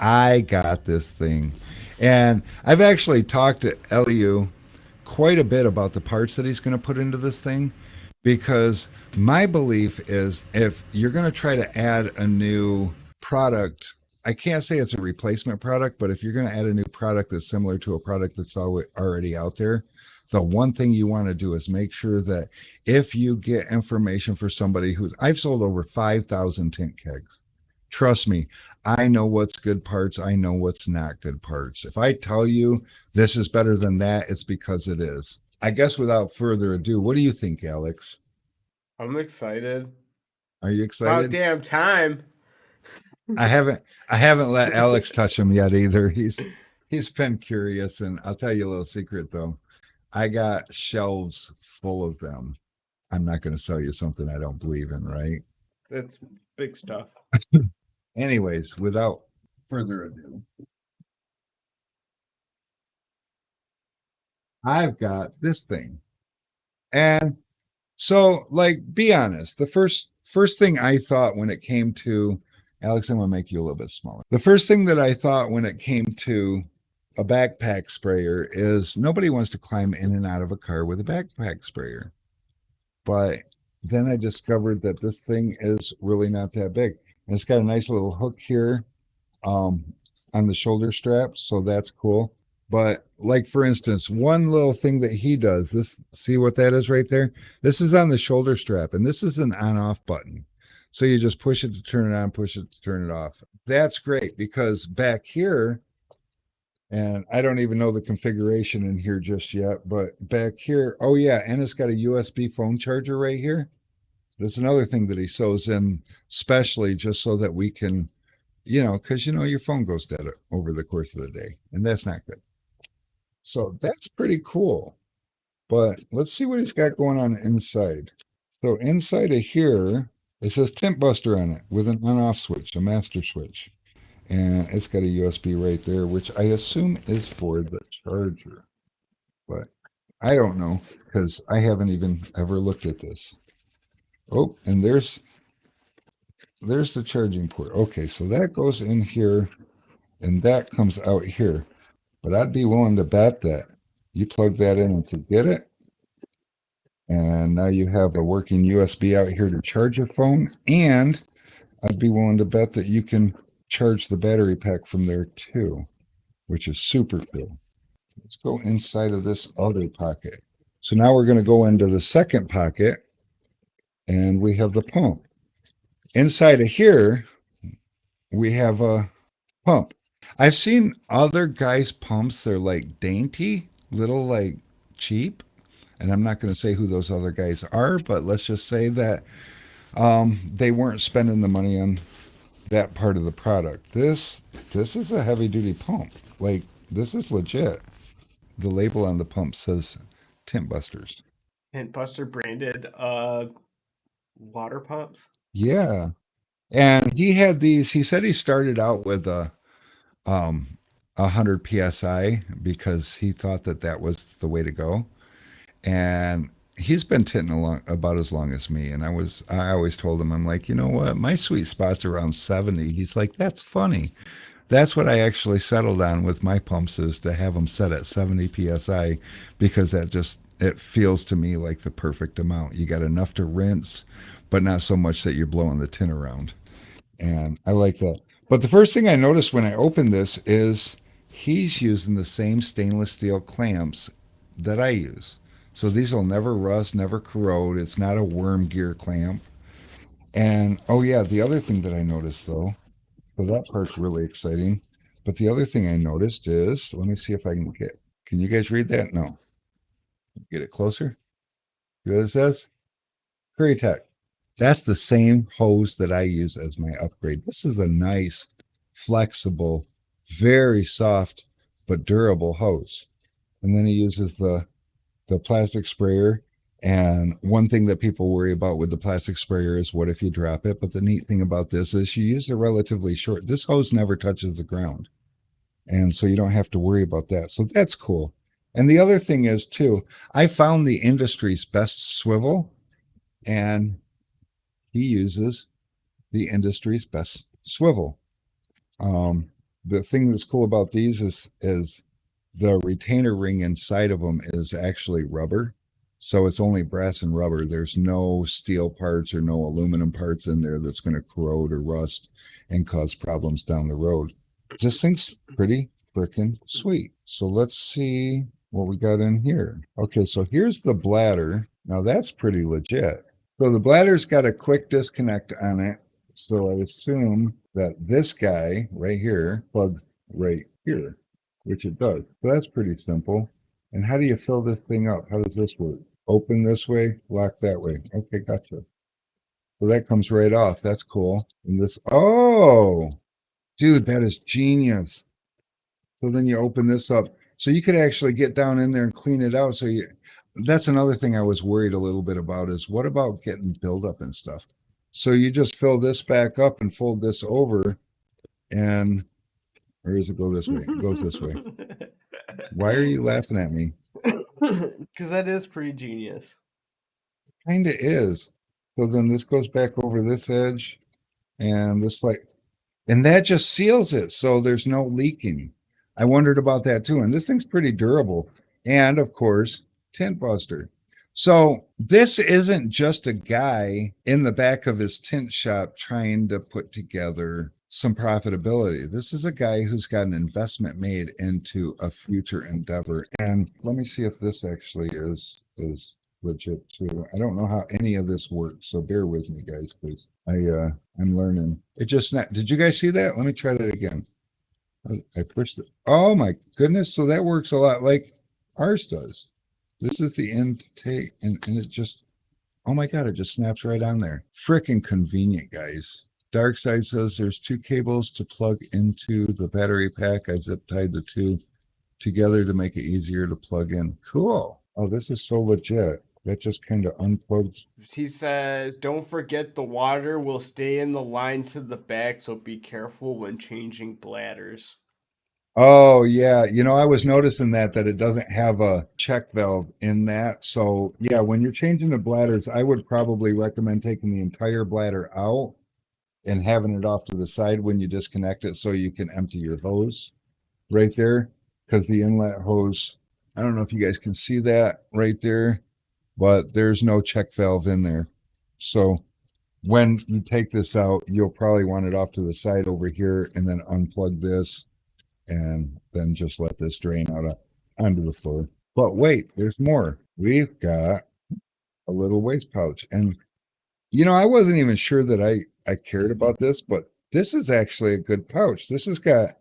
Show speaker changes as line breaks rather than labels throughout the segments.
I got this thing. And I've actually talked to Eliu quite a bit about the parts that he's going to put into this thing because my belief is if you're going to try to add a new product, I can't say it's a replacement product, but if you're going to add a new product that's similar to a product that's already out there, the one thing you want to do is make sure that if you get information for somebody who's, I've sold over 5,000 tint kegs. Trust me, I know what's good parts. I know what's not good parts. If I tell you this is better than that, it's because it is. I guess without further ado, what do you think, Alex?
I'm excited.
Are you
About
excited?
damn time.
I haven't I haven't let Alex touch him yet either. He's been curious, and I'll tell you a little secret though. I got shelves full of them. I'm not going to sell you something I don't believe in, right?
It's big stuff.
Anyways, without further ado, I've got this thing. And so, like, be honest. The first thing I thought when it came to Alex, I'm gonna make you a little bit smaller. The first thing that I thought when it came to a backpack sprayer is nobody wants to climb in and out of a car with a backpack sprayer. But then I discovered that this thing is really not that big. And it's got a nice little hook here um, on the shoulder strap, so that's cool. But like for instance, one little thing that he does, this see what that is right there? This is on the shoulder strap, and this is an on-off button. So you just push it to turn it on, push it to turn it off. That's great because back here, and I don't even know the configuration in here just yet, but back here, oh yeah, and it's got a USB phone charger right here. That's another thing that he sews in, specially just so that we can, because your phone goes dead over the course of the day, and that's not good. So that's pretty cool. But let's see what he's got going on inside. So inside of here, it says Tint Buster on it with an on-off switch, a master switch. And it's got a USB right there, which I assume is for the charger. But I don't know because I haven't even ever looked at this. Oh, and there's the charging port. Okay, so that goes in here and that comes out here. But I'd be willing to bet that you plug that in and forget it. And now you have a working USB out here to charge your phone. And I'd be willing to bet that you can charge the battery pack from there too, which is super cool. Let's go inside of this other pocket. So now we're going to go into the second pocket and we have the pump. Inside of here, we have a pump. I've seen other guys' pumps, they're like dainty, little like cheap. And I'm not going to say who those other guys are, but let's just say that they weren't spending the money on that part of the product. This is a heavy duty pump. Like this is legit. The label on the pump says Tint Busters.
Tint Buster branded water pumps.
Yeah. And he had these, he said he started out with um 100 psi because he thought that that was the way to go. And he's been tinting along about as long as me. And I always told him, I'm like, you know what? My sweet spot's around 70. He's like, that's funny. That's what I actually settled on with my pumps is to have them set at 70 psi because that just it feels to me like the perfect amount. You got enough to rinse, but not so much that you're blowing the tin around. And I like that. But the first thing I noticed when I opened this is he's using the same stainless steel clamps that I use. So these will never rust, never corrode. It's not a worm gear clamp. And oh yeah, the other thing that I noticed though, so that part's really exciting. But the other thing I noticed is, let me see if I can you guys read that? No. Get it closer. See what it says? Curry Tech. That's the same hose that I use as my upgrade. This is a nice, flexible, very soft, but durable hose. And then he uses the plastic sprayer. And one thing that people worry about with the plastic sprayer is what if you drop it? But the neat thing about this is you use a relatively short, this hose never touches the ground. And so you don't have to worry about that. So that's cool. And the other thing is too, I found the industry's best swivel and he uses the industry's best swivel. the thing that's cool about these is the retainer ring inside of them is actually rubber. So it's only brass and rubber. There's no steel parts or no aluminum parts in there that's going to corrode or rust and cause problems down the road. This thing's pretty freaking sweet. So let's see what we got in here. Okay, so here's the bladder. Now that's pretty legit. So the bladder's got a quick disconnect on it. So I assume that this guy right here plugs right here, which it does. So that's pretty simple. And how do you fill this thing up? How does this work? Open this way, lock that way. Okay, gotcha. So that comes right off. That's cool. And this, oh, dude, that is genius. So then you open this up. So you could actually get down in there and clean it out. So that's another thing I was worried a little bit about is what about getting buildup and stuff? So you just fill this back up and fold this over and, or does it go this way? It goes this way. Why are you laughing at me?
Because that is pretty genius.
Kinda is. So then this goes back over this edge and this and that just seals it. So there's no leaking. I wondered about that too. And this thing's pretty durable. And of course, Tint Buster. So this isn't just a guy in the back of his tint shop trying to put together some profitability. This is a guy who's got an investment made into a future endeavor. And let me see if this actually is legit too. I don't know how any of this works, so bear with me, guys, please. I'm learning. It just snapped. Did you guys see that? Let me try that again. I pushed it. Oh my goodness! So that works a lot like ours does. This is the end to take, and it just, oh my god, it just snaps right on there. Freaking convenient, guys. Dark Side says there's 2 cables to plug into the battery pack. I zip tied the 2 together to make it easier to plug in. Cool. Oh, this is so legit. That just kind of unplugs.
He says, don't forget the water will stay in the line to the back, so be careful when changing bladders.
Oh yeah, I was noticing that it doesn't have a check valve in that. So yeah, when you're changing the bladders, I would probably recommend taking the entire bladder out and having it off to the side when you disconnect it so you can empty your hose right there. Because the inlet hose, I don't know if you guys can see that right there, but there's no check valve in there. So when you take this out, you'll probably want it off to the side over here and then unplug this and then just let this drain out onto the floor. But wait, there's more. We've got a little waste pouch. And I wasn't even sure that I cared about this, but this is actually a good pouch. This has got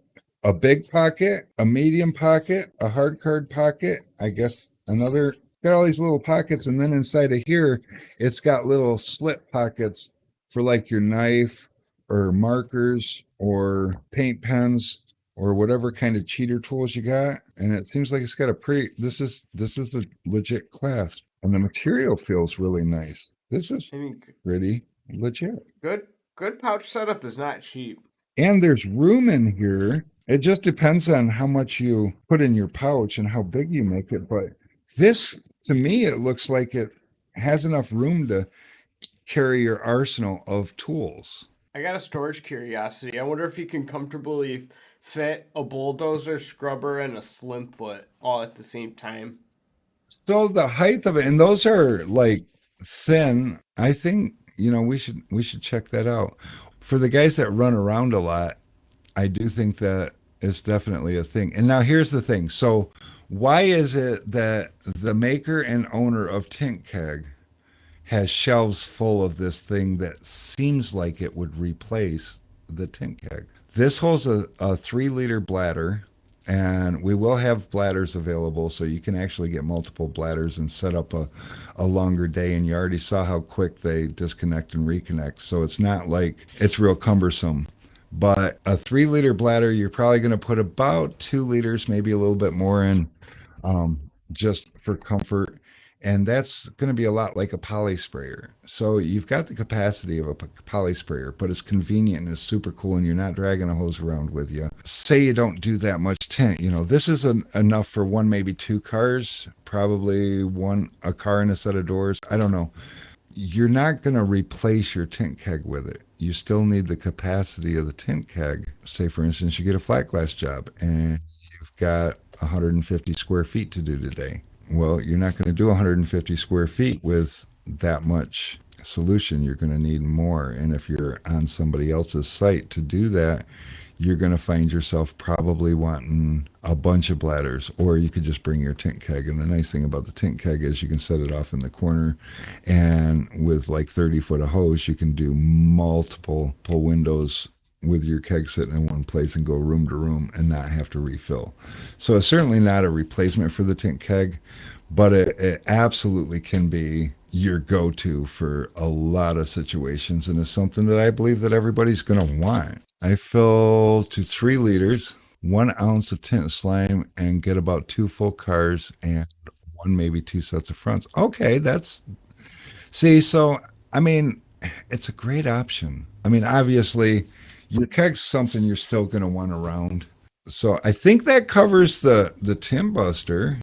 a big pocket, a medium pocket, a hard card pocket, I guess another, got all these little pockets. And then inside of here, it's got little slit pockets for like your knife or markers or paint pens or whatever kind of cheater tools you got. And it seems like it's got a pretty, this is a legit clasp. And the material feels really nice. This is pretty legit.
Good pouch setup is not cheap.
And there's room in here. It just depends on how much you put in your pouch and how big you make it. But this, to me, it looks like it has enough room to carry your arsenal of tools.
I got a storage curiosity. I wonder if you can comfortably fit a bulldozer, scrubber, and a slim foot all at the same time.
So the height of it, and those are like thin. I think, we should check that out. For the guys that run around a lot, I do think that it's definitely a thing. And now here's the thing. So why is it that the maker and owner of Tint Keg has shelves full of this thing that seems like it would replace the Tint Keg? This holds a 3-liter bladder, and we will have bladders available, so you can actually get multiple bladders and set up a longer day. And you already saw how quick they disconnect and reconnect, so it's not like it's real cumbersome. But a 3-liter bladder, you're probably going to put about 2 liters, maybe a little bit more in, just for comfort. And that's going to be a lot like a poly sprayer. So you've got the capacity of a poly sprayer, but it's convenient and it's super cool, and you're not dragging a hose around with you. Say you don't do that much tint. This is enough for 1, maybe 2 cars, probably a car and a set of doors. I don't know. You're not going to replace your tint keg with it. you still need the capacity of the tint keg. Say, for instance, you get a flat glass job and you've got 150 square feet to do today. Well, you're not going to do 150 square feet with that much solution. You're going to need more. And if you're on somebody else's site to do that, you're going to find yourself probably wanting a bunch of bladders, or you could just bring your tint keg. And the nice thing about the tint keg is you can set it off in the corner, and with like 30 foot of hose, you can do multiple windows with your keg sitting in one place and go room to room and not have to refill. So it's certainly not a replacement for the tint keg, but it absolutely can be your go-to for a lot of situations, and it's something that I believe that everybody's going to want. I fill to 3 liters, 1 ounce of tint slime, and get about 2 full cars and one, maybe 2 sets of fronts. Okay, that's see. So I mean, it's a great option. I mean, obviously, your keg's something you're still going to want around. So I think that covers the Tint Buster.